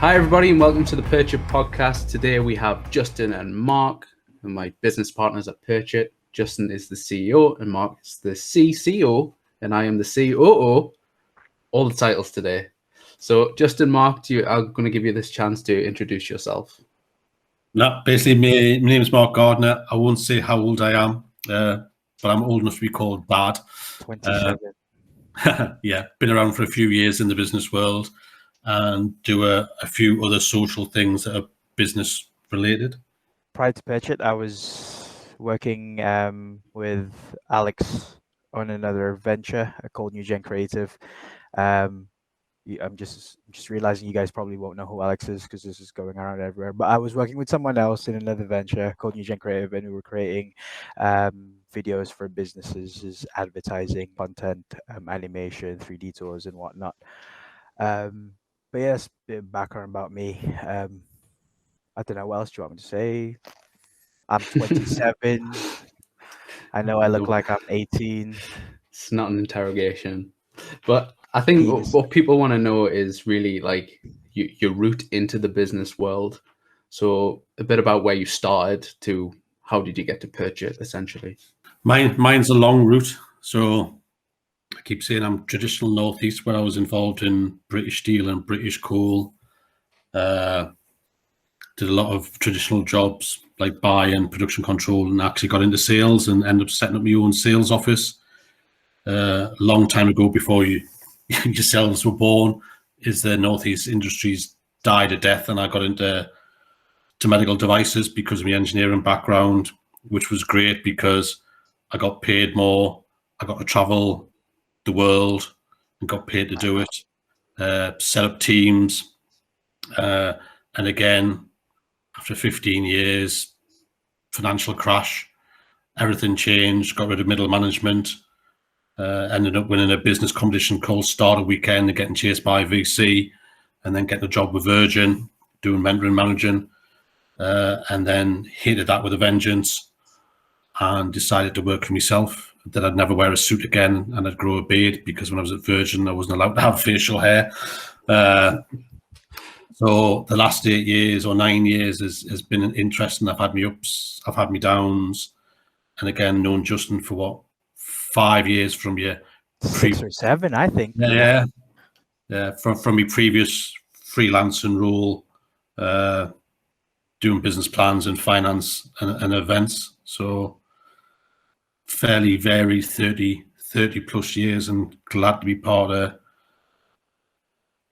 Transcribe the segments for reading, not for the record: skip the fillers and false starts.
Hi, everybody, and welcome to the Purch It Podcast. Today we have Justin and Mark, and my business partners at Purch It. Justin is the CEO, and Mark is the CCO, and I am the COO. All the titles today. So, Justin, Mark, I'm going to give you this chance to introduce yourself. No, basically, my name is Mark Gardner. I won't say how old I am, but I'm old enough to be called Dad. 27. Yeah, been around for a few years in the business world and do a few other social things that are business related. Prior to Purch It, I was working with Alex on another venture called New Gen Creative. I'm just realizing you guys probably won't know who Alex is because this is going around everywhere. But I was working with someone else in another venture called New Gen Creative, and we were creating videos for businesses, advertising, content, animation, 3D tours, and whatnot. But yes, a bit of background about me. I don't know what else do you want me to say. I'm 27. I know I look like I'm 18. It's not an interrogation, but I think what people want to know is really like your route into the business world. So a bit about where you started to how did you get to Purch It, essentially. Mine's a long route. So I keep saying I'm traditional Northeast, where I was involved in British steel and British coal. Did a lot of traditional jobs like buy and production control, and actually got into sales and ended up setting up my own sales office a long time ago, before yourselves were born. Is the Northeast industries died a death, and I got into medical devices because of my engineering background, which was great because I got paid more. I got to travel the world and got paid to do it. Set up teams, and again, after 15 years, financial crash, everything changed, got rid of middle management, ended up winning a business competition called Startup Weekend and getting chased by VC, and then getting a job with Virgin, doing mentoring, managing, and then hated that with a vengeance and decided to work for myself, that I'd never wear a suit again and I'd grow a beard, because when I was at Virgin, I wasn't allowed to have facial hair. So the last 8 years or 9 years has been interesting. I've had my ups, I've had my downs, and again, known Justin for 5 years from your 6 or 7, I think. Yeah. From my previous freelancing role, doing business plans and finance and events. So fairly varied, 30 plus years, and glad to be part of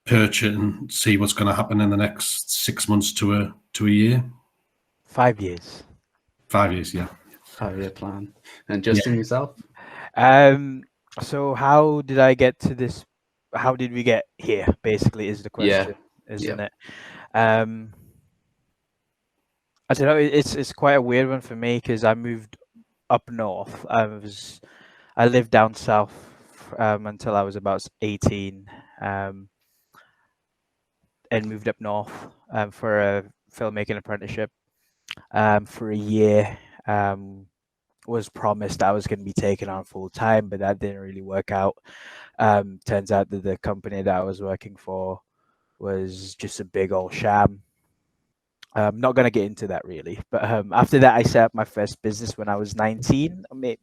Purch It and see what's going to happen in the next 6 months to a year. 5 years. 5 years, yeah. 5-year plan. And Justin, yourself? So how did I get to this? How did we get here? Basically, is the question, isn't it? I don't know. It's quite a weird one for me because I moved up north. I lived down south until I was about 18. And moved up north for a filmmaking apprenticeship for a year. Was promised I was going to be taken on full time, but that didn't really work out. Turns out that the company that I was working for was just a big old sham. I'm not going to get into that really, but after that, I set up my first business when I was 19, might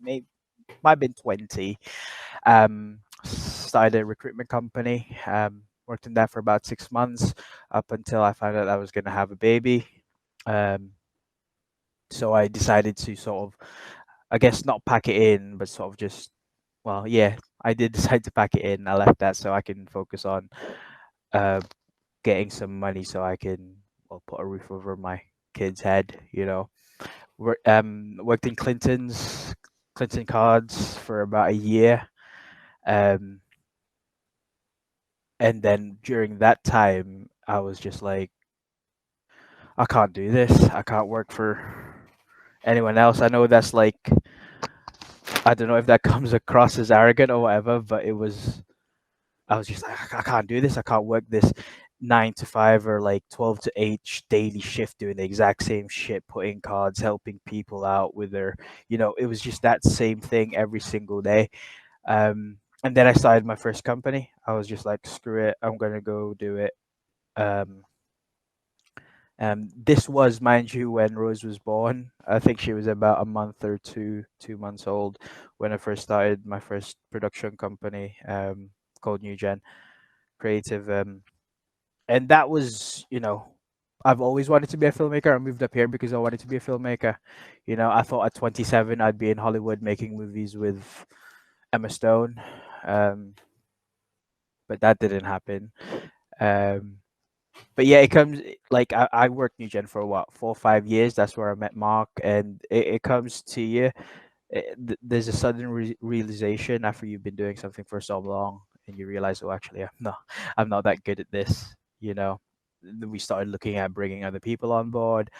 have been 20. Started a recruitment company. Worked in that for about 6 months, up until I found out I was going to have a baby. So I decided to sort of, I guess, not pack it in, but sort of just, I did decide to pack it in. I left that so I can focus on getting some money so I can put a roof over my kid's head, Worked in Clinton Cards for about a year. And then during that time, I was just like, I can't do this. I can't work for anyone else. I know that's like, I don't know if that comes across as arrogant or whatever, but I was just like, I can't do this. I can't work this 9 to 5 or like 12 to 8 daily shift doing the exact same shit, putting cards, helping people out with their, it was just that same thing every single day. And then I started my first company. I was just like, screw it, I'm going to go do it. This was, mind you, when Rose was born. I think she was about a month or 2 months old when I first started my first production company, called New Gen Creative. And that was, I've always wanted to be a filmmaker. I moved up here because I wanted to be a filmmaker. I thought at 27 I'd be in Hollywood making movies with Emma Stone, but that didn't happen. Um, but yeah, it comes like I worked New Gen for what, 4 or 5 years. That's where I met Mark, and it comes to you. There's a sudden realization after you've been doing something for so long, and you realize, oh, actually, I'm not that good at this. Then we started looking at bringing other people on board,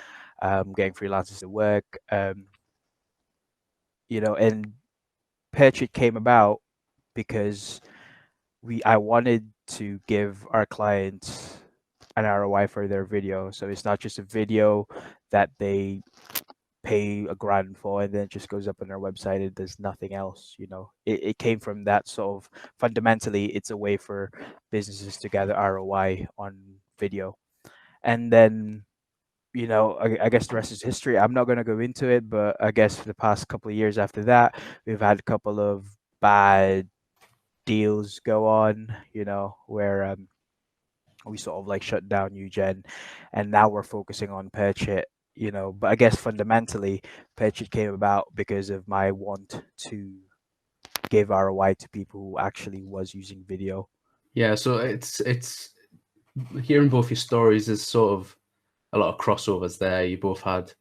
getting freelancers to work, and Purch It came about because I wanted to give our clients an ROI for their video. So it's not just a video that they pay a grand for and then it just goes up on their website and there's nothing else. It came from that sort of, fundamentally it's a way for businesses to gather ROI on video. And then, I guess the rest is history. I'm not going to go into it, but I guess for the past couple of years after that, we've had a couple of bad deals go on, where we sort of like shut down New Gen, and now we're focusing on Purch It. But I guess fundamentally, Purch It came about because of my want to give ROI to people who actually was using video. Yeah, so it's hearing both your stories. There's sort of a lot of crossovers there. You both had,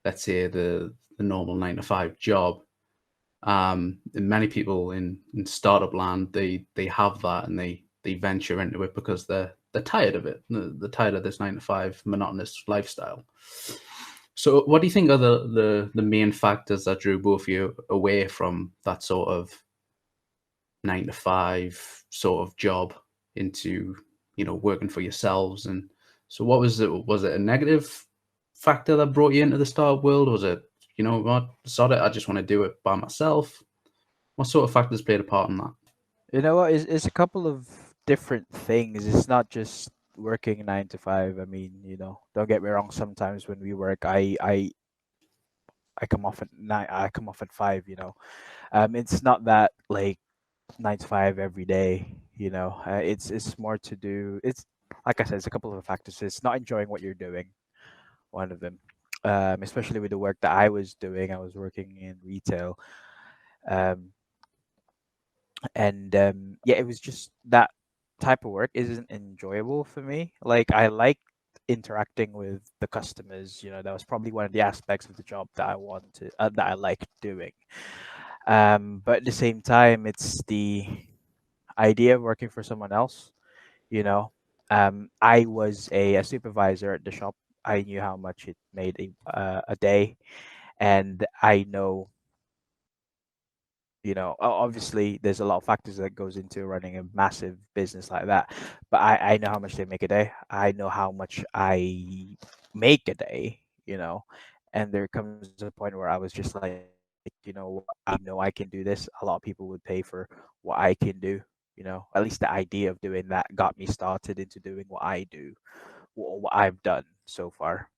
let's say, the normal 9 to 5 job. And many people in startup land, they have that and they venture into it because they're tired of it. They're tired of this 9 to 5 monotonous lifestyle. So what do you think are the main factors that drew both of you away from that sort of 9 to 5 sort of job into, working for yourselves? And so what was it? Was it a negative factor that brought you into the startup world? Was it, what, sod it, I just want to do it by myself? What sort of factors played a part in that? You know what? It's a couple of different things. It's not just working 9 to 5. I mean, don't get me wrong. Sometimes when we work, I come off at 9. I come off at 5. It's not that like 9 to 5 every day. It's more to do. It's like I said, it's a couple of factors. It's not enjoying what you're doing. One of them, especially with the work that I was doing. I was working in retail. Yeah, it was just that type of work isn't enjoyable for me. Like, I like interacting with the customers. That was probably one of the aspects of the job that that I liked doing. But at the same time, it's the idea of working for someone else. I was a supervisor at the shop. I knew how much it made a day, and I know, obviously there's a lot of factors that goes into running a massive business like that, but I know how much they make a day. I know how much I make a day, and there comes a point where I was just like, I know I can do this. A lot of people would pay for what I can do. At least the idea of doing that got me started into doing what I do, what I've done so far.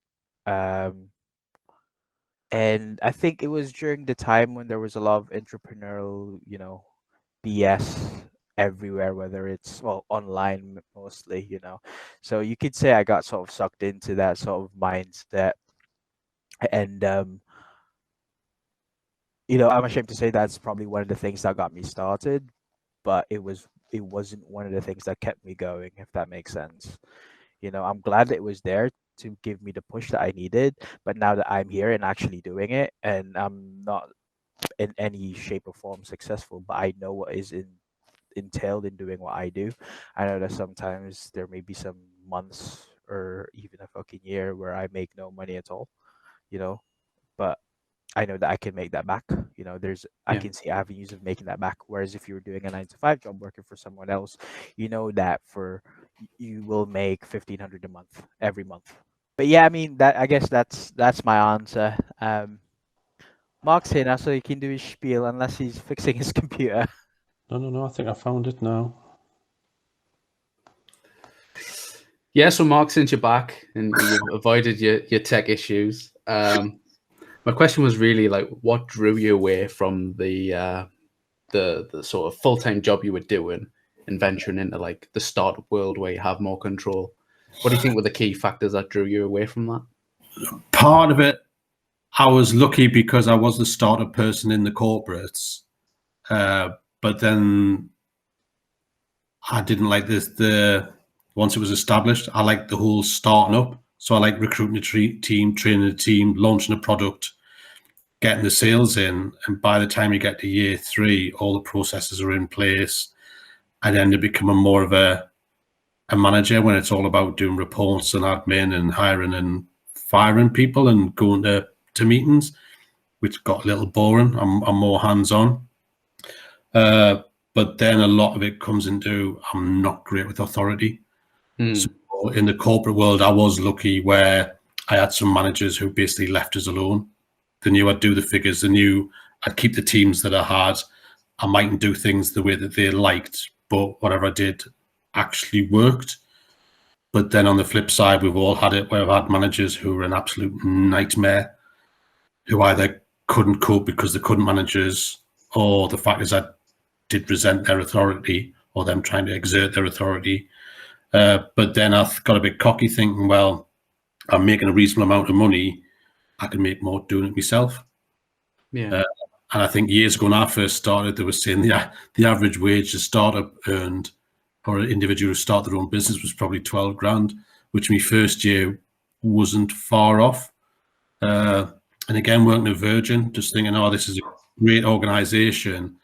And I think it was during the time when there was a lot of entrepreneurial, BS everywhere, whether it's, well, online mostly, So you could say I got sort of sucked into that sort of mindset. And I'm ashamed to say that's probably one of the things that got me started, but it wasn't one of the things that kept me going, if that makes sense. I'm glad that it was there to give me the push that I needed, but now that I'm here and actually doing it, and I'm not in any shape or form successful, but I know what is entailed in doing what I do. I know that sometimes there may be some months or even a fucking year where I make no money at all, but I know that I can make that back. I Yeah. can see avenues of making that back. Whereas if you're doing a 9 to 5 job working for someone else, that you will make 1,500 a month every month. But yeah, I mean, I guess that's my answer. Mark's here now, so he can do his spiel unless he's fixing his computer. No, I think I found it now. Yeah, so Mark, since you're back and you've avoided your tech issues, my question was really like, what drew you away from the sort of full-time job you were doing and venturing into like the startup world where you have more control? What do you think were the key factors that drew you away from that? Part of it, I was lucky because I was the startup person in the corporates, but then I didn't like this. Once it was established, I liked the whole starting up. So I like recruiting a team, training a team, launching a product, getting the sales in. And by the time you get to year 3, all the processes are in place. I end up becoming more of a manager when it's all about doing reports and admin and hiring and firing people and going to meetings, which got a little boring. I'm more hands-on. But then a lot of it comes into I'm not great with authority. So in the corporate world, I was lucky where I had some managers who basically left us alone. They knew I'd do the figures. They knew I'd keep the teams that I had. I mightn't do things the way that they liked, but whatever I did actually worked. But then on the flip side, we've all had it where I've had managers who were an absolute nightmare, who either couldn't cope because they couldn't manage us, or the fact is I did resent their authority or them trying to exert their authority. But then I got a bit cocky thinking, well, I'm making a reasonable amount of money. I can make more doing it myself. Yeah. And I think years ago when I first started, they were saying the average wage a startup earned for an individual who started their own business was probably 12 grand, which my first year wasn't far off. And again, working at Virgin, just thinking, oh, this is a great organization.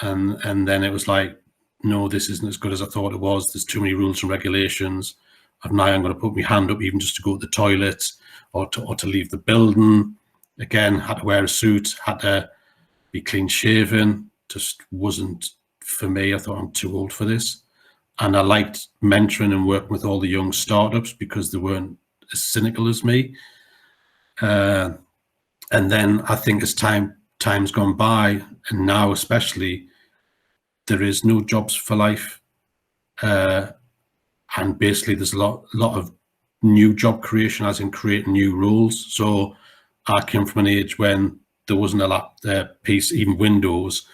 And then it was like, no, this isn't as good as I thought it was. There's too many rules and regulations. Now I'm going to put my hand up even just to go to the toilet or to leave the building. Again, had to wear a suit, had to be clean shaven. Just wasn't for me. I thought I'm too old for this. And I liked mentoring and working with all the young startups because they weren't as cynical as me. And then I think as time's gone by, and now especially, there is no jobs for life. And basically there's a lot of new job creation, as in creating new roles. So I came from an age when there wasn't a piece, even Windows,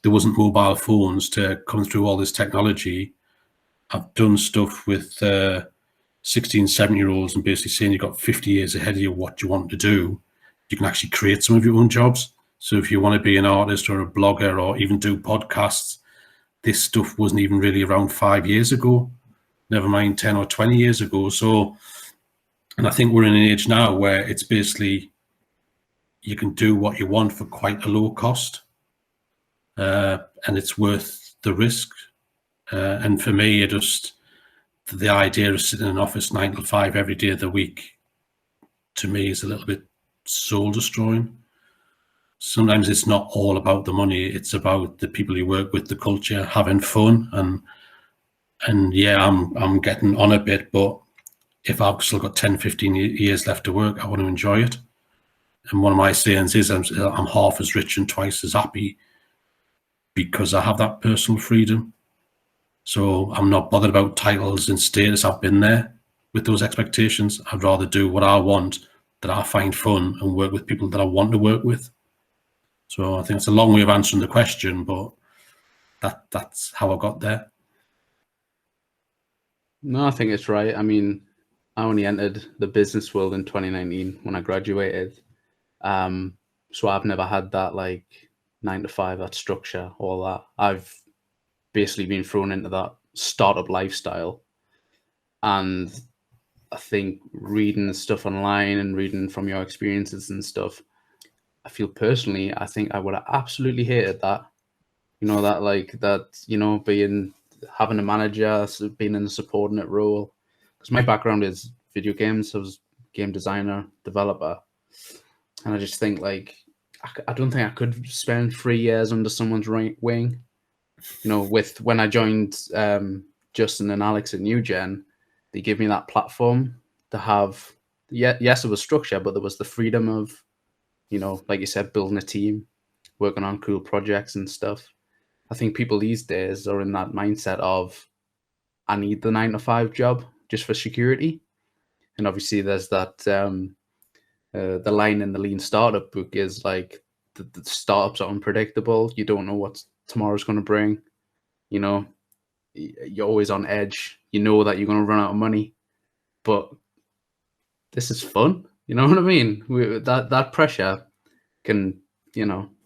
there wasn't mobile phones to come through all this technology. I've done stuff with 16, 17-year-olds and basically saying you've got 50 years ahead of you what you want to do. You can actually create some of your own jobs. So if you want to be an artist or a blogger or even do podcasts, this stuff wasn't even really around 5 years ago, never mind 10 or 20 years ago. So, and I think we're in an age now where it's basically you can do what you want for quite a low cost, and it's worth the risk. And for me, the idea of sitting in an office 9 to 5 every day of the week, to me, is a little bit soul destroying. Sometimes it's not all about the money, it's about the people you work with, the culture, having fun. And yeah, I'm getting on a bit, but if I've still got 10, 15 years left to work, I want to enjoy it. And one of my sayings is I'm half as rich and twice as happy because I have that personal freedom. So I'm not bothered about titles and status. I've been there with those expectations. I'd rather do what I want, that I find fun, and work with people that I want to work with. So I think it's a long way of answering the question, but that's how I got there. No, I think it's right. I mean, I only entered the business world in 2019 when I graduated. So I've never had that like 9 to 5, that structure, all that. I've basically been thrown into that startup lifestyle. And I think reading stuff online and reading from your experiences and stuff, I feel personally, I think I would have absolutely hated that. You know, having a manager, being in a subordinate role. Because my background is video games. I was game designer, developer. And I just think like, I don't think I could spend 3 years under someone's wing. You know, when I joined Justin and Alex at NewGen, they gave me that platform to have, yes, it was structure, but there was the freedom of, you know, like you said, building a team, working on cool projects and stuff. I think people these days are in that mindset of, I need the 9 to 5 job just for security. And obviously there's that the line in the Lean Startup book is like the startups are unpredictable. You don't know what tomorrow's going to bring. You know, you're always on edge. You know that you're going to run out of money, but this is fun. You know what I mean? That pressure can,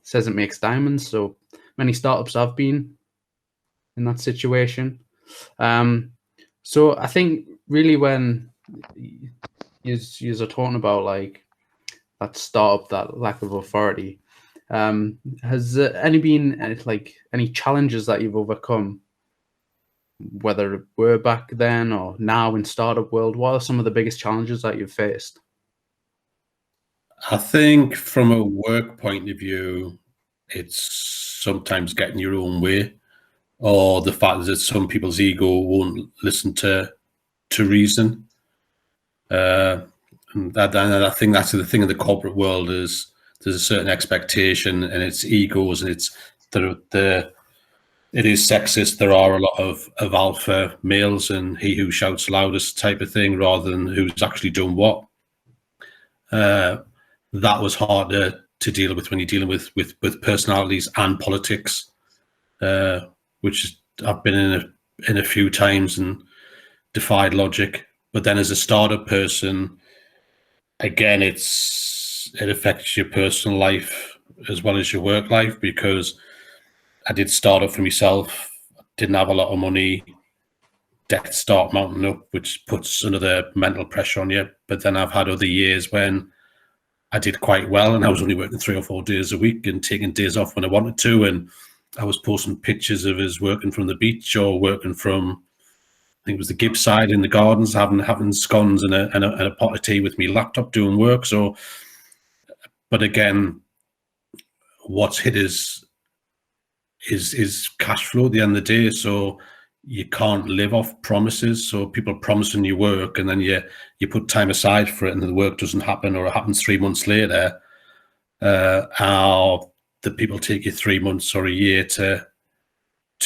says it makes diamonds. So many startups have been in that situation. So I think really when you're talking about like that startup, that lack of authority, has there any challenges that you've overcome, whether it were back then or now in startup world? What are some of the biggest challenges that you've faced? I think from a work point of view, it's sometimes getting your own way, or the fact that some people's ego won't listen to reason. And I think that's the thing in the corporate world is there's a certain expectation, and it's egos, and it is sexist. There are a lot of alpha males and he who shouts loudest type of thing, rather than who's actually doing what. That was harder to deal with when you're dealing with personalities and politics, which I've been in a few times and defied logic. But then as a startup person, again, it affects your personal life as well as your work life, because I did start up for myself, didn't have a lot of money, debts start mounting up, which puts another mental pressure on you. But then I've had other years when I did quite well, and I was only working 3 or 4 days a week and taking days off when I wanted to. And I was posting pictures of us working from the beach or working from, I think it was the Gibbs side in the gardens, having scones and a pot of tea with me laptop doing work. So, but again, what's hit is cash flow at the end of the day. So you can't live off promises. So people promising you work, and then you put time aside for it, and the work doesn't happen, or it happens 3 months later. The people take you 3 months or a year to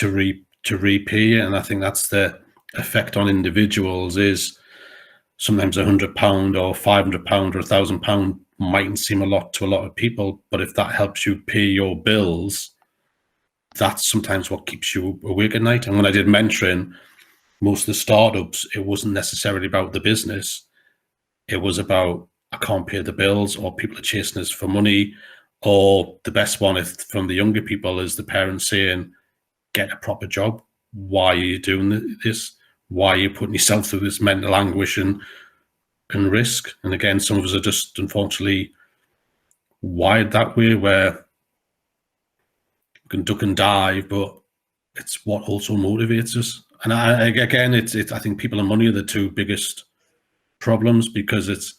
repay you. And I think that's the effect on individuals. Is sometimes £100 or £500 or £1,000 mightn't seem a lot to a lot of people, but if that helps you pay your bills, that's sometimes what keeps you awake at night. And when I did mentoring, most of the startups, it wasn't necessarily about the business. It was about, I can't pay the bills, or people are chasing us for money. Or the best one, if from the younger people, is the parents saying, get a proper job. Why are you doing this? Why are you putting yourself through this mental anguish and risk? And again, some of us are just unfortunately wired that way, where we can duck and dive, but it's what also motivates us. And I think people and money are the two biggest problems, because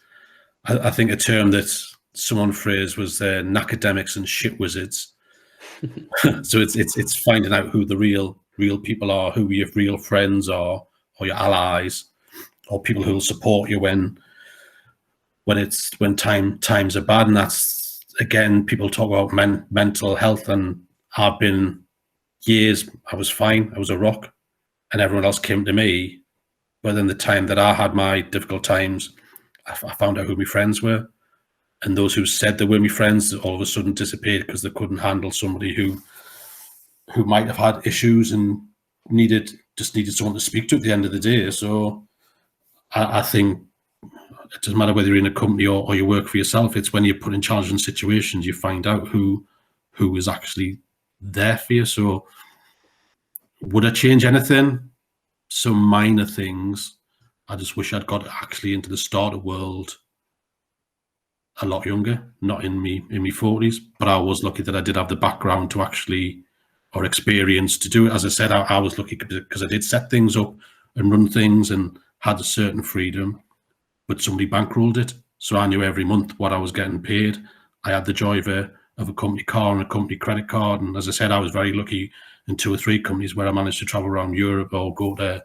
I think a term that someone phrased was academics and shit wizards. So it's finding out who the real people are, who your real friends are, or your allies, or people who will support you when times are bad. And that's, again, people talk about mental health, and I've been years, I was fine, I was a rock, and everyone else came to me. But then the time that I had my difficult times, I found out who my friends were. And those who said they were my friends all of a sudden disappeared, because they couldn't handle somebody who might have had issues and needed someone to speak to at the end of the day. So I think it doesn't matter whether you're in a company or you work for yourself. It's when you're put in challenging situations, you find out who is actually there for you. So would I change anything? Some minor things. I just wish I'd got actually into the startup world a lot younger, not in me 40s, but I was lucky that I did have the background to actually, or experience to do it. As I said, I was lucky because I did set things up and run things and had a certain freedom, but somebody bankrolled it. So I knew every month what I was getting paid. I had the joy of a company car and a company credit card. And as I said, I was very lucky in 2 or 3 companies where I managed to travel around Europe or go to,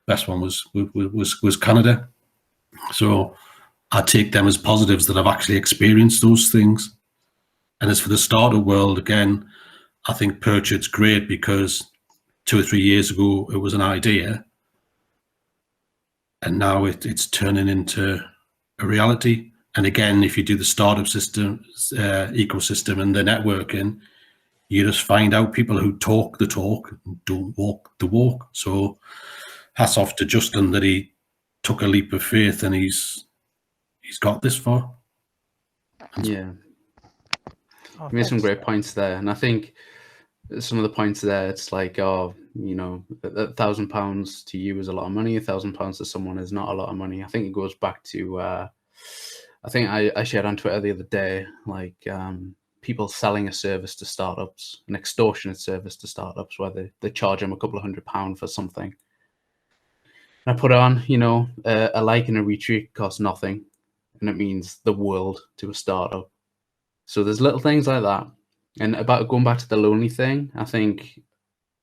best one was Canada. So I take them as positives that I've actually experienced those things. And as for the startup world, again, I think Purch It's great, because 2 or 3 years ago, it was an idea. and now it's turning into a reality. And again, if you do the startup system, ecosystem and the networking, you just find out people who talk the talk and don't walk the walk. So hats off to Justin that he took a leap of faith and he's got this far. Yeah. Oh, You made some thanks. great points there. And I think some of the points there, it's like, oh, you know, £1,000 to you is a lot of money. £1,000 to someone is not a lot of money. I think it goes back to, I think I shared on Twitter the other day, like people selling a service to startups, an extortionate service to startups, where they charge them a couple of £100 for something. And I put on, you know, a like and a retweet costs nothing. And it means the world to a startup. So there's little things like that. And about going back to the lonely thing, I think,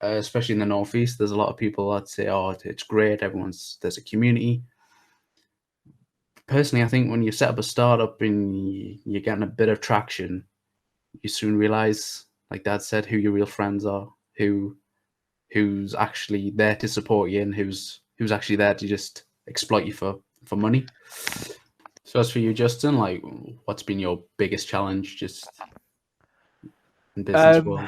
especially in the Northeast, there's a lot of people that say, oh, it's great. There's a community. Personally, I think when you set up a startup and you're getting a bit of traction, you soon realize, like Dad said, who your real friends are, who's actually there to support you, and who's actually there to just exploit you for money. So as for you, Justin, like, what's been your biggest challenge just in business world?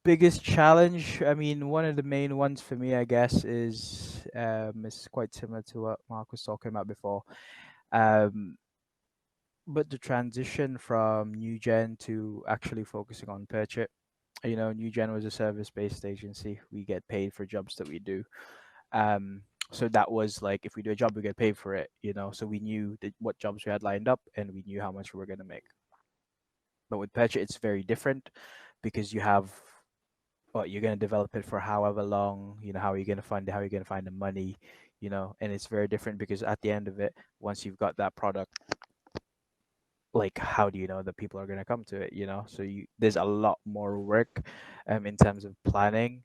Biggest challenge, I mean, one of the main ones for me, I guess, is quite similar to what Mark was talking about before. But the transition from New Gen to actually focusing on Purch It. You know, New Gen was a service-based agency. We get paid for jobs that we do. So that was like, if we do a job, we get paid for it, you know. So we knew what jobs we had lined up, and we knew how much we were going to make. But with Purch It, it's very different, because you have, you're going to develop it for however long, you know, how are you going to fund it, how are you going to find the money, you know. And it's very different, because at the end of it, once you've got that product, like, how do you know that people are going to come to it, you know? So there's a lot more work in terms of planning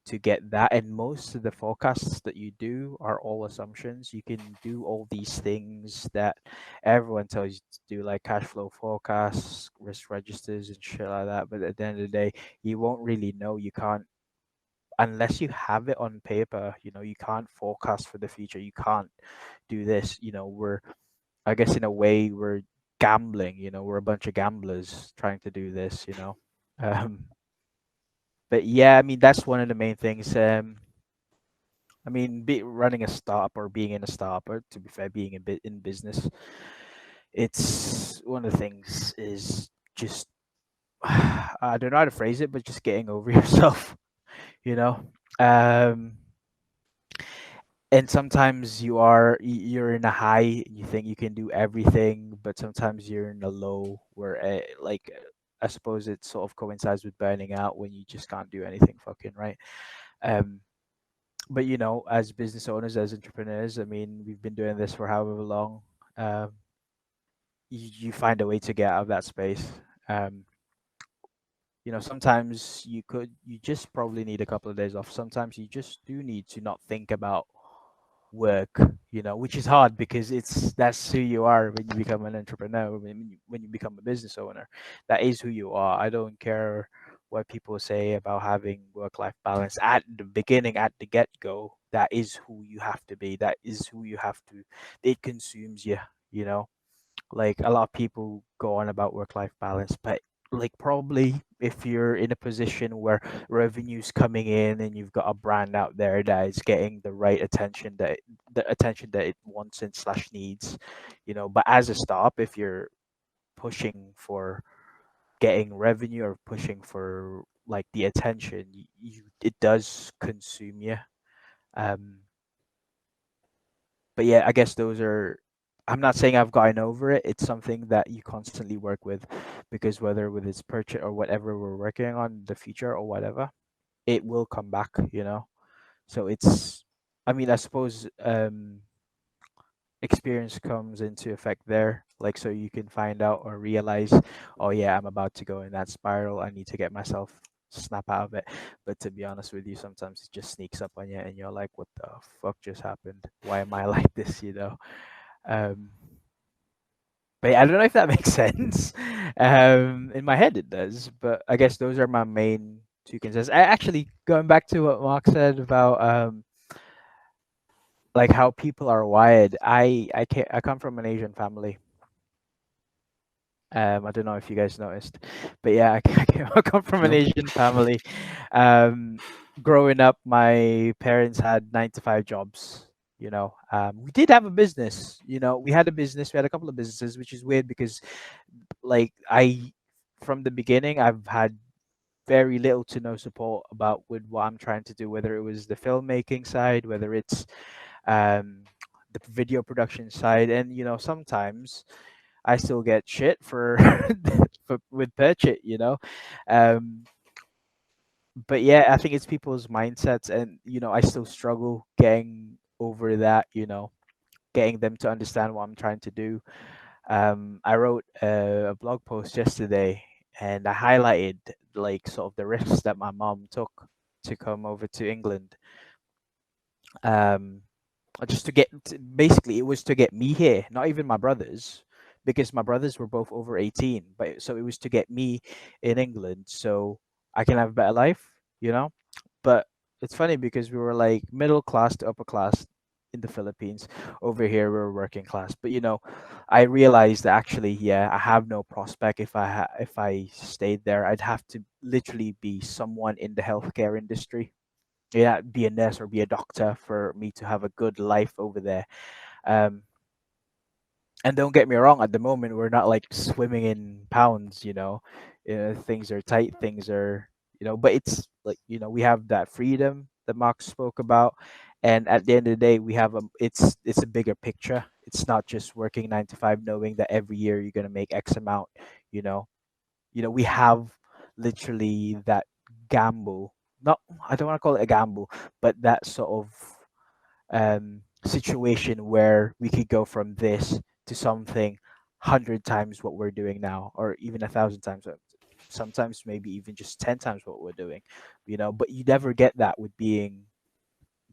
to get that. And most of the forecasts that you do are all assumptions. You can do all these things that everyone tells you to do, like cash flow forecasts, risk registers and shit like that, but at the end of the day, you won't really know. You can't, unless you have it on paper, you know. You can't forecast for the future. You can't do this, you know. I guess in a way, we're gambling, you know. We're a bunch of gamblers trying to do this, you know. But yeah, I mean, that's one of the main things. I mean, running a startup, or being in a startup, or to be fair, being in business, it's one of the things is just, I don't know how to phrase it, but just getting over yourself, you know. And sometimes you're in a high and you think you can do everything, but sometimes you're in a low where I suppose it sort of coincides with burning out, when you just can't do anything fucking right. But you know, as business owners, as entrepreneurs, I mean, we've been doing this for however long. You find a way to get out of that space. You know, sometimes you just probably need a couple of days off. Sometimes you just do need to not think about work, you know, which is hard, because that's who you are when you become an entrepreneur. When you become a business owner, that is who you are. I don't care what people say about having work-life balance at the beginning, at the get-go. That is who you have to be. That is who you have to. It consumes you, you know. Like, a lot of people go on about work-life balance, but like, probably if you're in a position where revenue's coming in and you've got a brand out there that is getting the right attention, that it wants and slash needs, you know. But as a startup, if you're pushing for getting revenue, or pushing for like the attention, it does consume you. But yeah, I guess those are, I'm not saying I've gotten over it. It's something that you constantly work with, because whether with its purchase or whatever we're working on the future or whatever, it will come back, you know. So it's, I mean, I suppose experience comes into effect there, like, so you can find out or realize, oh yeah, I'm about to go in that spiral, I need to get myself snap out of it. But to be honest with you, sometimes it just sneaks up on you and you're like, what the fuck just happened? Why am I like this, you know? But yeah, I don't know if that makes sense. In my head it does, but I guess those are my main two concerns. Actually, going back to what Mark said about like how people are wired. I come from an Asian family. I don't know if you guys noticed, but yeah, I come from an No. Asian family. Um, Growing up, my parents had 9 to 5 jobs. We did have a business. We had a business. We had a couple of businesses, which is weird because, like, from the beginning, I've had very little to no support about with what I'm trying to do, whether it was the filmmaking side, whether it's um, the video production side, and sometimes I still get shit for, with Purch It, um, but yeah, I think it's people's mindsets, and I still struggle getting over that, getting them to understand what I'm trying to do. I wrote a blog post yesterday, and I highlighted like sort of the risks that my mom took to come over to England. Um, just to basically it was to get me here, not even my brothers, because my brothers were both over 18. But so it was to get me in England so I can have a better life, But it's funny because we were like middle class to upper class in the Philippines. Over here we're working class. But I realized that actually, yeah, I have no prospect if I stayed there. I'd have to literally be someone in the healthcare industry. Yeah, be a nurse or be a doctor for me to have a good life over there. Um, and don't get me wrong, at the moment we're not like swimming in pounds. Things are tight, things are, but it's like, we have that freedom that Mark spoke about, and at the end of the day, we have it's a bigger picture. It's not just working 9 to 5, knowing that every year you're gonna make X amount. You know, we have literally that gamble. Not, I don't want to call it a gamble, but that sort of situation where we could go from this to something 100 times what we're doing now, or even 1,000 times, sometimes maybe even just 10 times what we're doing. But you never get that with being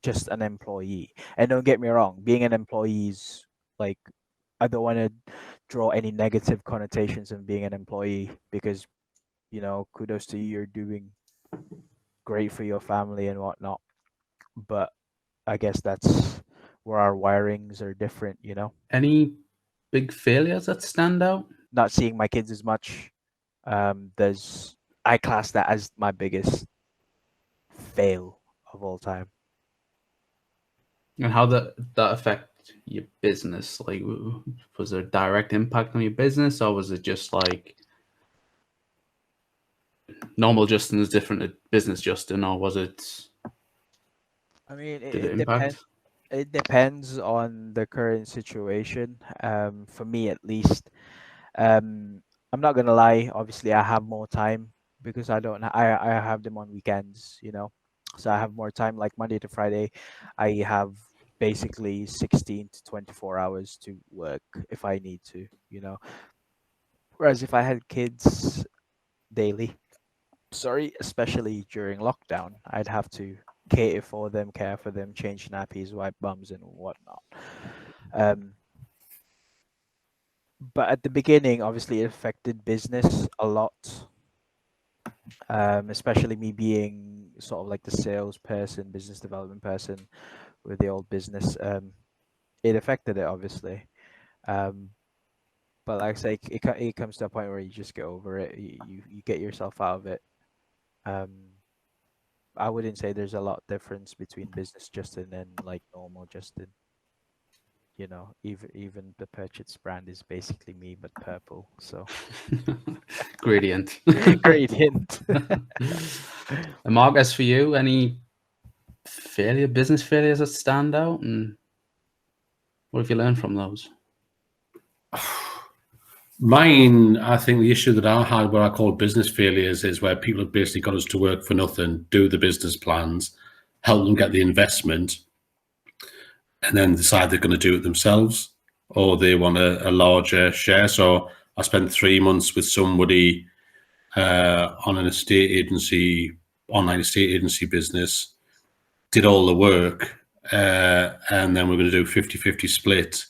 just an employee. And don't get me wrong, being an employee is like, I don't want to draw any negative connotations in being an employee, because kudos to you, you're doing great for your family and whatnot. But I guess that's where our wirings are different. Any big failures that stand out? Not seeing my kids as much. There's I class that as my biggest fail of all time. And how that affect your business? Like, was there a direct impact on your business, or was it just like normal Justin is different to business Justin, or was it? I mean, Did it impact? It depends on the current situation. For me at least, I'm not gonna lie. Obviously, I have more time because I have them on weekends. So I have more time. Like Monday to Friday, I have basically 16 to 24 hours to work if I need to. Whereas if I had kids daily, sorry, especially during lockdown, I'd have to cater for them, care for them, change nappies, wipe bums, and whatnot. But at the beginning, obviously, it affected business a lot, especially me being sort of like the salesperson, business development person with the old business. It affected it, obviously. But like I say, it comes to a point where you just get over it. You get yourself out of it. I wouldn't say there's a lot difference between business Justin and like normal Justin. Even the Purch It brand is basically me but purple. So Gradient. gradient. And Mark, as for you, any business failures that stand out, and what have you learned from those? Mine, I think the issue that I had, what I call business failures, is where people have basically got us to work for nothing, do the business plans, help them get the investment, and then decide they're going to do it themselves, or they want a larger share. So I spent 3 months with somebody on an online estate agency business, did all the work, and then we're going to do 50-50 split.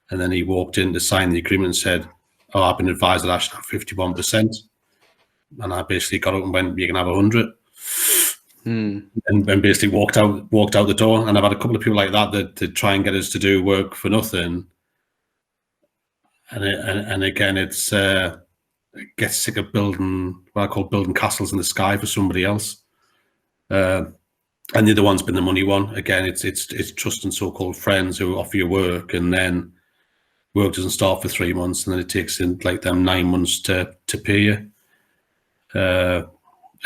And then he walked in to sign the agreement and said, "Oh, I've been advised that I should have 51%. And I basically got up and went, "You can have 100." Mm. and basically walked out the door. And I've had a couple of people like that try and get us to do work for nothing. And again, it's gets sick of building what I call building castles in the sky for somebody else. And the other one's been the money one. Again, it's trusting so-called friends who offer you work, and then work doesn't start for 3 months, and then it takes in like them 9 months to pay you.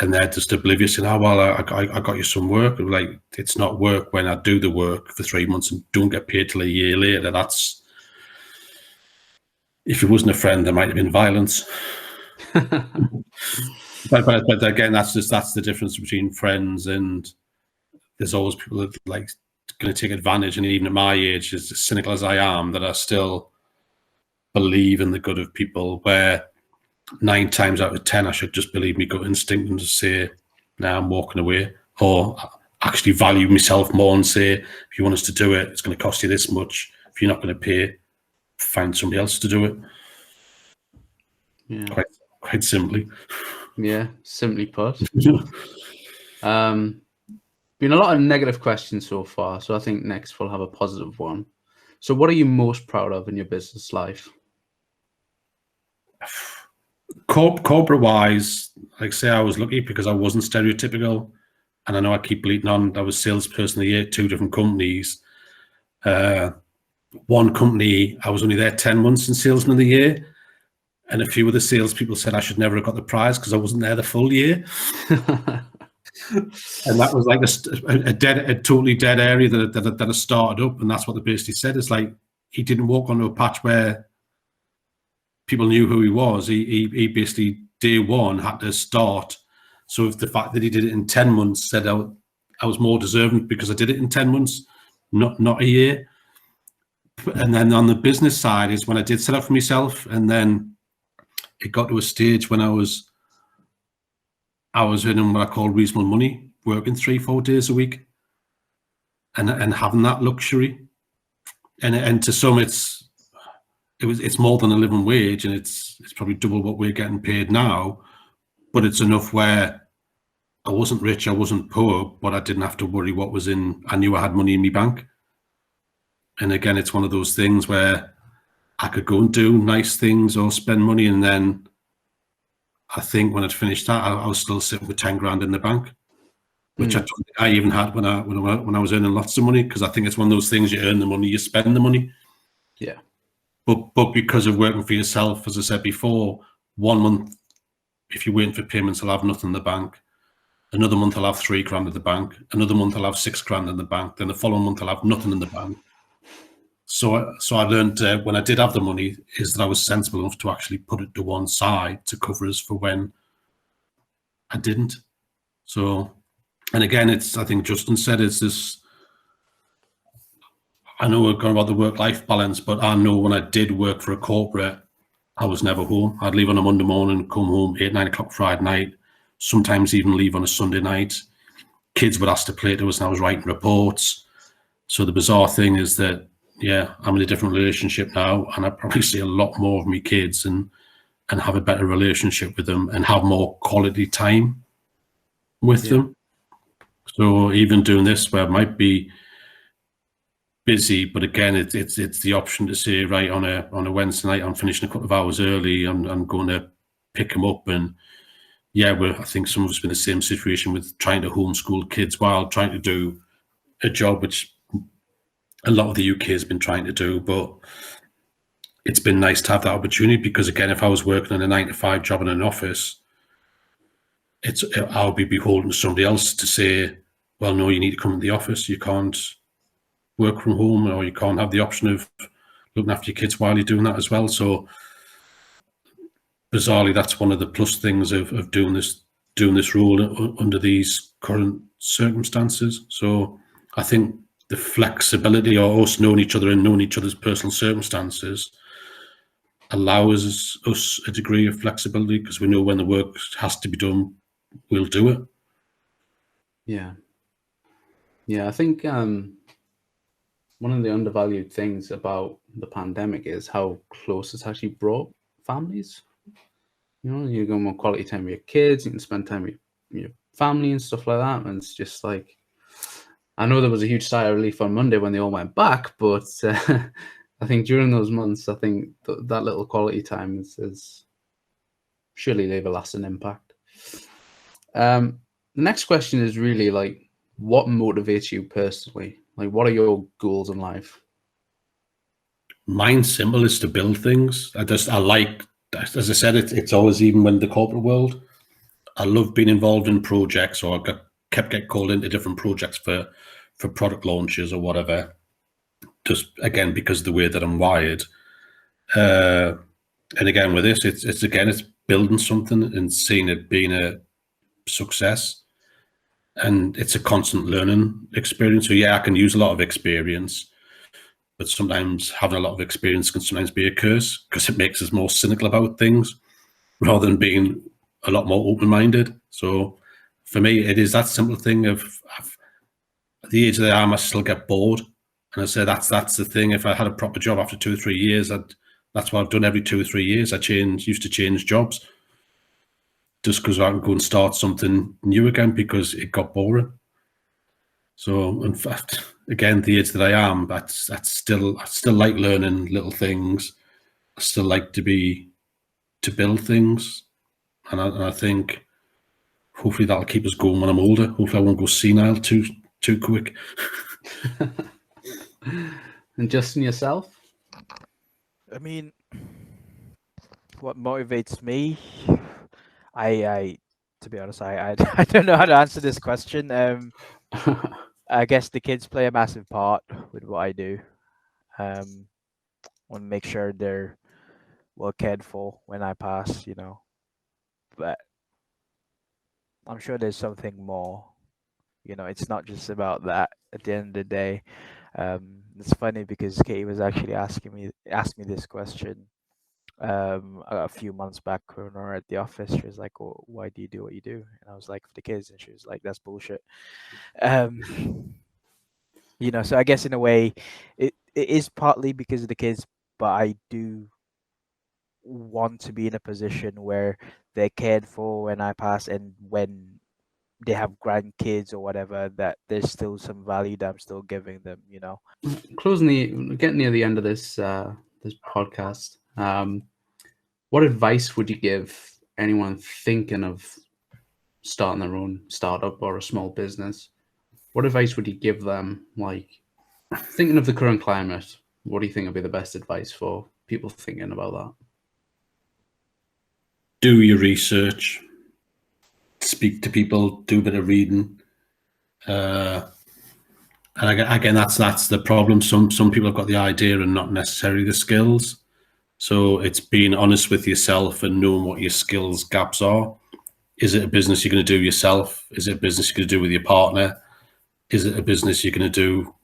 And they're just oblivious, and well, I got you some work. Like, it's not work when I do the work for 3 months and don't get paid till a year later. That's, if it wasn't a friend, there might have been violence. but again, that's the difference between friends, and there's always people that like going to take advantage. And even at my age, as cynical as I am, that I still believe in the good of people, where 9 times out of 10 I should just believe my gut instinct and just say, nah, I'm walking away, or actually value myself more and say, if you want us to do it, it's going to cost you this much. If you're not going to pay, find somebody else to do it. Yeah. Quite simply. Yeah, simply put. Been a lot of negative questions so far, so I think next we'll have a positive one. So what are you most proud of in your business life? Corporate wise, like I say, I was lucky because I wasn't stereotypical, and I know I keep bleating on. I was salesperson of the year at 2 different companies. One company, I was only there 10 months in salesman of the year, and a few of the salespeople said I should never have got the prize because I wasn't there the full year. And that was like a totally dead area that I started up, and that's what they basically said. It's like, he didn't walk onto a patch where people knew who he was. He basically day one had to start. So if the fact that he did it in 10 months said I was more deserving because I did it in 10 months, not a year. And then on the business side is when I did set up for myself, and then it got to a stage when I was earning what I call reasonable money, working 3-4 days a week, and having that luxury. And to some it's more than a living wage, and it's probably double what we're getting paid now, but it's enough where I wasn't rich, I wasn't poor, but I didn't have to worry what was in. I knew I had money in my bank. And again, it's one of those things where I could go and do nice things or spend money, and then I think when I'd finished that, I was still sitting with 10 grand in the bank, which I don't think I even had when I was earning lots of money, because I think it's one of those things, you earn the money, you spend the money. Yeah. But because of working for yourself, as I said before, 1 month, if you're waiting for payments, I'll have nothing in the bank. Another month, I'll have 3 grand in the bank. Another month, I'll have 6 grand in the bank. Then the following month, I'll have nothing in the bank. So I learned when I did have the money is that I was sensible enough to actually put it to one side to cover us for when I didn't. So, and again, I think Justin said, it's this, I know we're going about the work-life balance, but I know when I did work for a corporate, I was never home. I'd leave on a Monday morning, come home 8-9 o'clock Friday night, sometimes even leave on a Sunday night. Kids would ask to play to us, and I was writing reports. So the bizarre thing is that, yeah, I'm in a different relationship now, and I probably see a lot more of my kids and have a better relationship with them and have more quality time with them. So even doing this, where I might be busy, but again, it's the option to say, right, on a Wednesday night, I'm finishing a couple of hours early, I'm going to pick them up. And yeah, I think some of us been in the same situation with trying to homeschool kids while trying to do a job which a lot of the UK has been trying to do. But it's been nice to have that opportunity, because again, if I was working in a 9-to-5 job in an office, I'll be beholden to somebody else to say, well, no, you need to come to the office. You can't work from home, or you can't have the option of looking after your kids while you're doing that as well. So bizarrely, that's one of the plus things of doing this role under these current circumstances. So I think the flexibility, or us knowing each other and knowing each other's personal circumstances, allows us a degree of flexibility, because we know when the work has to be done, we'll do it. Yeah. I think one of the undervalued things about the pandemic is how close it's actually brought families. You know, you go more quality time with your kids, you can spend time with your your family and stuff like that. And it's just like, I know there was a huge sigh of relief on Monday when they all went back, but I think during those months, I think that little quality time is surely leave a lasting impact. The next question is really like, what motivates you personally? Like, what are your goals in life? Mine's simple, is to build things. I like, as I said, it's always, even when the corporate world, I love being involved in projects, or I kept getting called into different projects for product launches or whatever. Just again, because of the way that I'm wired. And again, with this, it's building something and seeing it being a success. And it's a constant learning experience. So yeah, I can use a lot of experience, but sometimes having a lot of experience can sometimes be a curse, because it makes us more cynical about things rather than being a lot more open-minded. So for me, it is that simple thing of at the age that I am, I still get bored. And I say that's the thing. If I had a proper job after 2 or 3 years, that's what I've done every 2 or 3 years. Used to change jobs just because I can go and start something new again because it got boring. So in fact, again, the age that I am, I still like learning little things. I still like to build things, and I think hopefully that'll keep us going when I'm older. Hopefully I won't go senile too quick. And Justin, yourself? I mean, what motivates me? I to be honest, I I don't know how to answer this question. I guess the kids play a massive part with what I do. Want to make sure they're well cared for when I pass, you know. But I'm sure there's something more. You know, it's not just about that. At the end of the day, it's funny because Katie was actually asked me this question a few months back when we were at the office. She was like, "Oh, why do you do what you do?" And I was like, "For the kids," and she was like, "That's bullshit." You know, so I guess in a way, it is partly because of the kids, but I do want to be in a position where they're cared for when I pass, and when they have grandkids or whatever, that there's still some value that I'm still giving them, you know. Getting near the end of this this podcast. What advice would you give anyone thinking of starting their own startup or a small business? What advice would you give them? Like, thinking of the current climate, what do you think would be the best advice for people thinking about that? Do your research, speak to people, do a bit of reading. And again, that's the problem. Some people have got the idea and not necessarily the skills. So it's being honest with yourself and knowing what your skills gaps are. Is it a business you're going to do yourself? Is it a business you're going to do with your partner? Is it a business you're going to do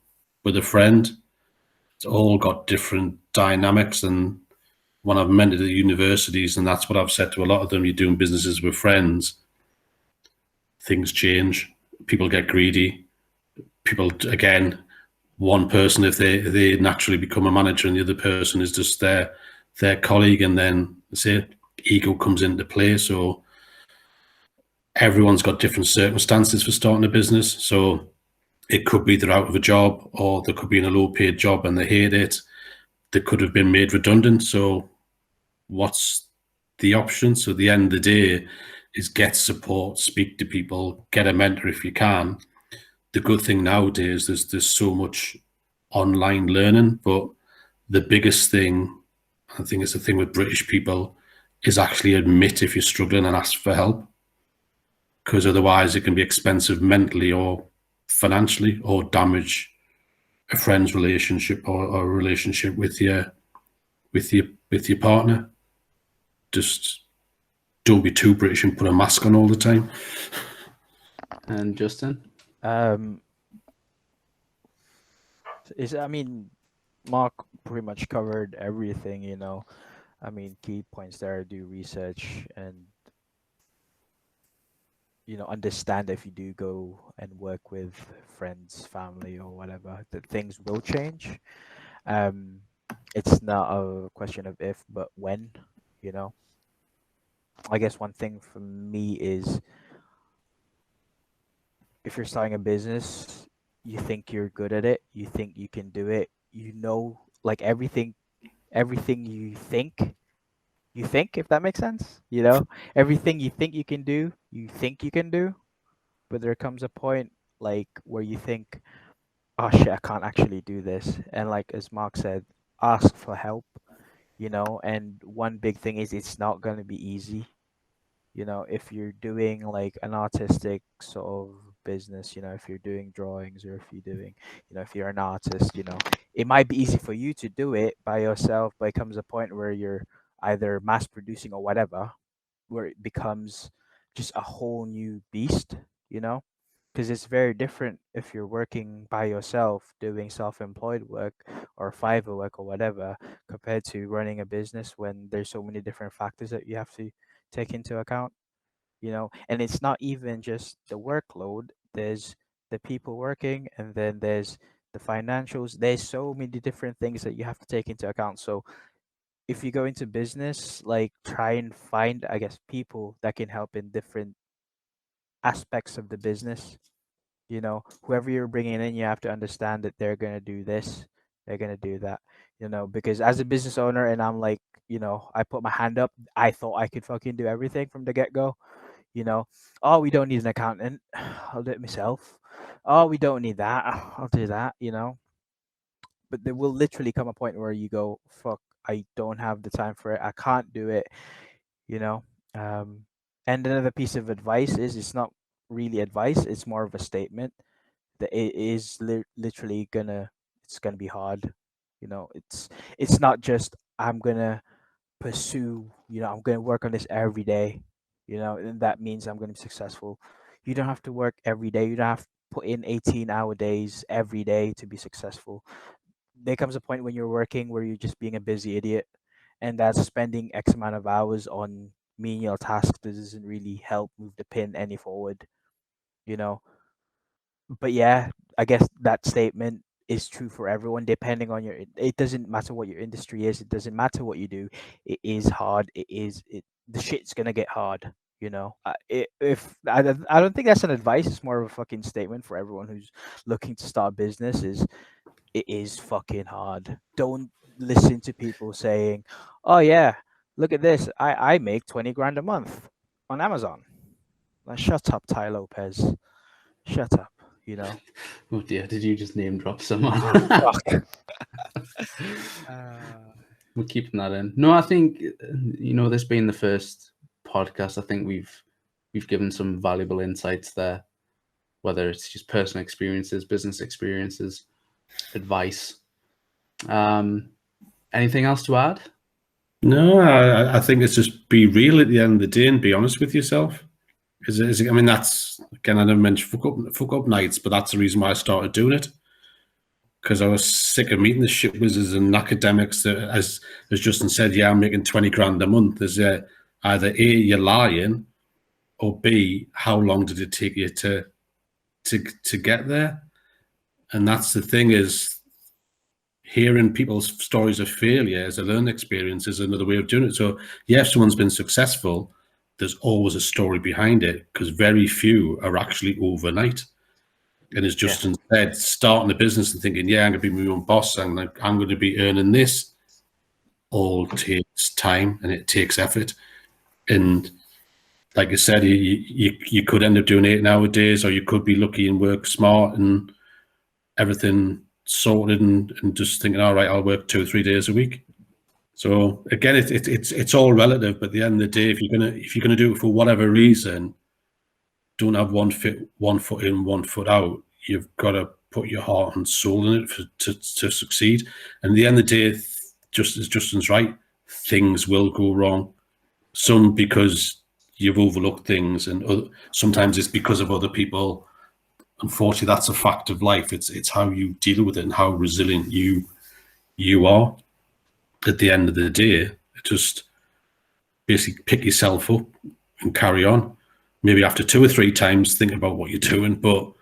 with a friend? It's all got different dynamics. And when I've mentored at universities, and that's what I've said to a lot of them, you're doing businesses with friends, things change. People get greedy. People, again, one person, if they naturally become a manager and the other person is just their colleague, and then say ego comes into play. So everyone's got different circumstances for starting a business. So it could be they're out of a job, or they could be in a low paid job and they hate it. They could have been made redundant. So what's the option? So at the end of the day is get support, speak to people, get a mentor if you can. The good thing nowadays, there's so much online learning, but the biggest thing, I think it's the thing with British people, is actually admit if you're struggling and ask for help, because otherwise it can be expensive mentally or financially, or damage a friend's relationship or a relationship with your partner. Just don't be too British and put a mask on all the time. And Justin? I mean, Mark pretty much covered everything, you know. I mean, key points there: do research and, you know, understand if you do go and work with friends, family, or whatever, that things will change. It's not a question of if, but when, you know. I guess one thing for me is if you're starting a business, you think you're good at it, you think you can do it, like everything you think, if that makes sense, everything you think you think you can do, but there comes a point like where you think, oh shit, I can't actually do this. And like as Mark said, ask for help, and one big thing is it's not going to be easy. If you're doing like an artistic sort of business, if you're doing drawings, or if you're an artist, it might be easy for you to do it by yourself, but it comes a point where you're either mass producing or whatever, where it becomes just a whole new beast, because it's very different if you're working by yourself doing self-employed work or Fiverr work or whatever, compared to running a business when there's so many different factors that you have to take into account, and it's not even just the workload. There's the people working, and then there's the financials. There's so many different things that you have to take into account. So if you go into business, like, try and find, I guess, people that can help in different aspects of the business. Whoever you're bringing in, you have to understand that they're going to do this, they're going to do that, because as a business owner, and I'm like, I put my hand up, I thought I could fucking do everything from the get-go. Oh, we don't need an accountant, I'll do it myself. Oh, we don't need that, I'll do that. But there will literally come a point where you go, fuck, I don't have the time for it, I can't do it. you know and another piece of advice is, it's not really advice, it's more of a statement, that it is literally it's gonna be hard. It's not just, I'm gonna pursue, I'm gonna work on this every day, and that means I'm gonna be successful. You don't have to work every day, you don't have to put in 18-hour days every day to be successful. There comes a point when you're working where you're just being a busy idiot, and that's spending X amount of hours on menial tasks that doesn't really help move the pin any forward. You know, but yeah, I guess that statement is true for everyone, depending on it doesn't matter what your industry is, it doesn't matter what you do, it is hard, the shit's gonna get hard. I don't think that's an advice, it's more of a fucking statement for everyone who's looking to start a business. It is fucking hard. Don't listen to people saying, oh yeah, look at this, I make 20 grand a month on Amazon. Like, shut up, Ty Lopez, shut up. Oh dear, did you just name drop someone? Fuck. We're keeping that in. No, I think, this being the first podcast, I think we've given some valuable insights there, whether it's just personal experiences, business experiences, advice. Anything else to add? No, I think it's just be real at the end of the day and be honest with yourself. I mean, that's, again, I never mentioned fuck up nights, but that's the reason why I started doing it. Because I was sick of meeting the shit wizards and academics that, as Justin said, yeah, I'm making 20 grand a month. There's either A, you're lying, or B, how long did it take you to get there? And that's the thing, is hearing people's stories of failure as a learning experience is another way of doing it. So yeah, if someone's been successful, there's always a story behind it, because very few are actually overnight. And as Justin said, starting a business and thinking, yeah, I'm going to be my own boss, and I'm going to be earning this, all takes time and it takes effort. And like I said, you could end up doing 8-hour days, or you could be lucky and work smart and everything sorted and just thinking, all right, I'll work 2 or 3 days a week. So again, it's all relative. But at the end of the day, if you're gonna do it for whatever reason, don't have one foot in, 1 foot out. You've got to put your heart and soul in it to succeed. And at the end of the day, just as Justin's right, things will go wrong. Some because you've overlooked things, and sometimes it's because of other people. Unfortunately, that's a fact of life. It's how you deal with it and how resilient you are. At the end of the day, just basically pick yourself up and carry on. Maybe after 2 or 3 times, think about what you're doing, but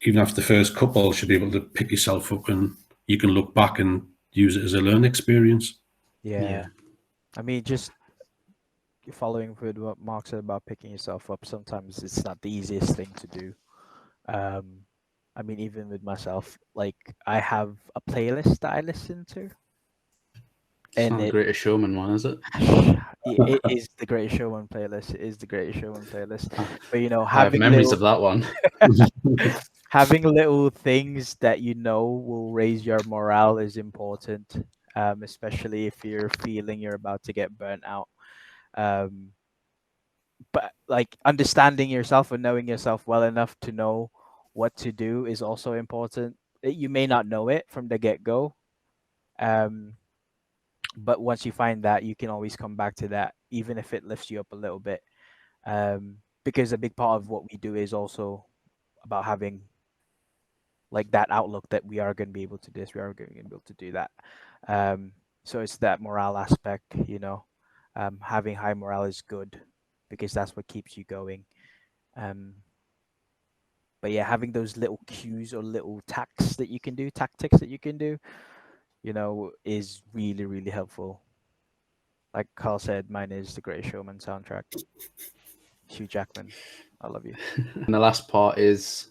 even after the first couple, you should be able to pick yourself up, and you can look back and use it as a learning experience. Yeah. I mean, just following with what Mark said about picking yourself up, sometimes it's not the easiest thing to do. I mean, even with myself, like I have a playlist that I listen to, It's and not the Greatest Showman one, is it? it is the Greatest Showman playlist. It is the Greatest Showman playlist. But I have memories of that one. having little things that you know will raise your morale is important, especially if you're feeling you're about to get burnt out. But like understanding yourself and knowing yourself well enough to know what to do is also important. You may not know it from the get-go, but once you find that, you can always come back to that, even if it lifts you up a little bit. Because a big part of what we do is also about having like that outlook that we are going to be able to do this, we are going to be able to do that. So it's that morale aspect, having high morale is good because that's what keeps you going. But yeah, having those little cues or little tactics that you can do, is really, really helpful. Like Carl said, mine is the Greatest Showman soundtrack. Hugh Jackman, I love you. And the last part is,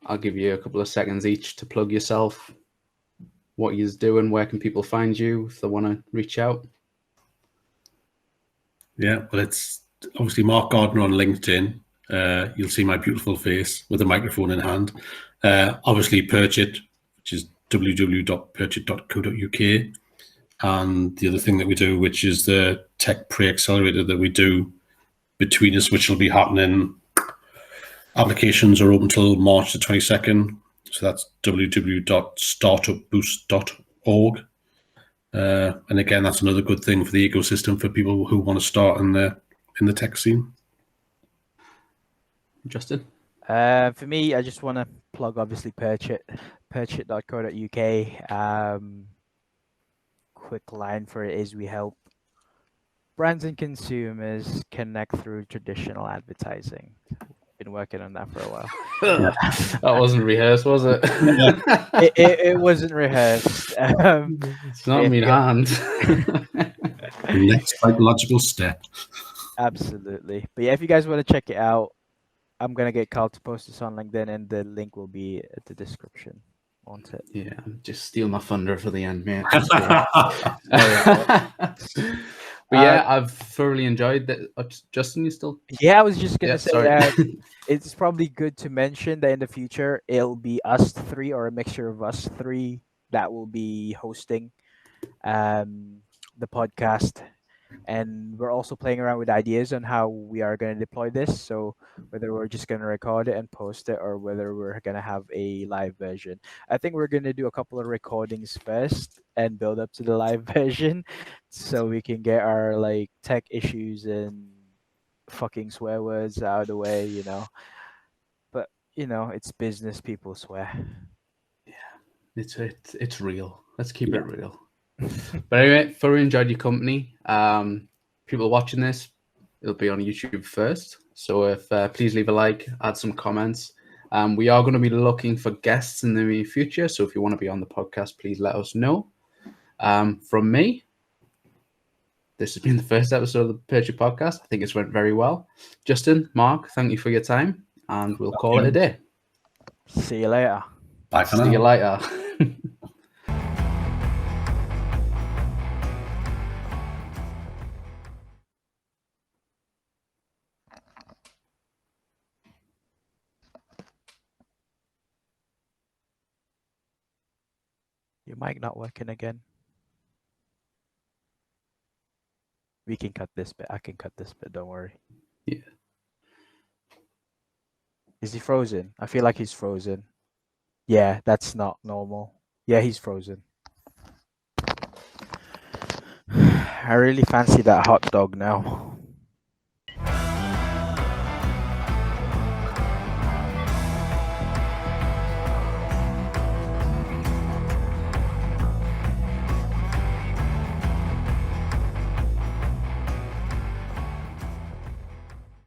I'll give you a couple of seconds each to plug yourself, what you're doing, where can people find you if they want to reach out. Yeah, well, it's obviously Mark Gardner on LinkedIn. You'll see my beautiful face with a microphone in hand. Obviously, Purch It, which is www.purchit.co.uk. And the other thing that we do, which is the Tech Pre-Accelerator that we do between us, which will be happening. Applications are open until March the 22nd. So that's www.startupboost.org. And again, that's another good thing for the ecosystem for people who want to start in the tech scene. Justin? For me, I just want to plug obviously purchit.co.uk. Quick line for it is we help brands and consumers connect through traditional advertising. Been working on that for a while. That wasn't rehearsed, was it? It wasn't rehearsed. It's not me in hand. Next psychological step. Absolutely. But yeah, if you guys want to check it out, I'm gonna get Carl to post this on LinkedIn, and the link will be at the description. Want it? Yeah, just steal my thunder for the end, mate. But yeah, I've thoroughly enjoyed that. Justin, you still? Yeah, I was just gonna say sorry. it's probably good to mention that in the future it'll be us three or a mixture of us three that will be hosting the podcast. And we're also playing around with ideas on how we are going to deploy this. So whether we're just going to record it and post it, or whether we're going to have a live version. I think we're going to do a couple of recordings first and build up to the live version, so we can get our like tech issues and fucking swear words out of the way, But it's business. People swear. Yeah, it's real. Let's keep it real. But anyway, thoroughly enjoyed your company. People watching this, it'll be on YouTube first. So if please leave a like, add some comments. We are going to be looking for guests in the near future. So if you want to be on the podcast, please let us know. From me, this has been the first episode of the Purch It Podcast. I think it's went very well. Justin, Mark, thank you for your time, and we'll call it a day. See you later. Bye for now. See you later. Your mic not working again. We can cut this bit. I can cut this bit. Don't worry. Yeah. Is he frozen? I feel like he's frozen. Yeah, that's not normal. Yeah, he's frozen. I really fancy that hot dog now.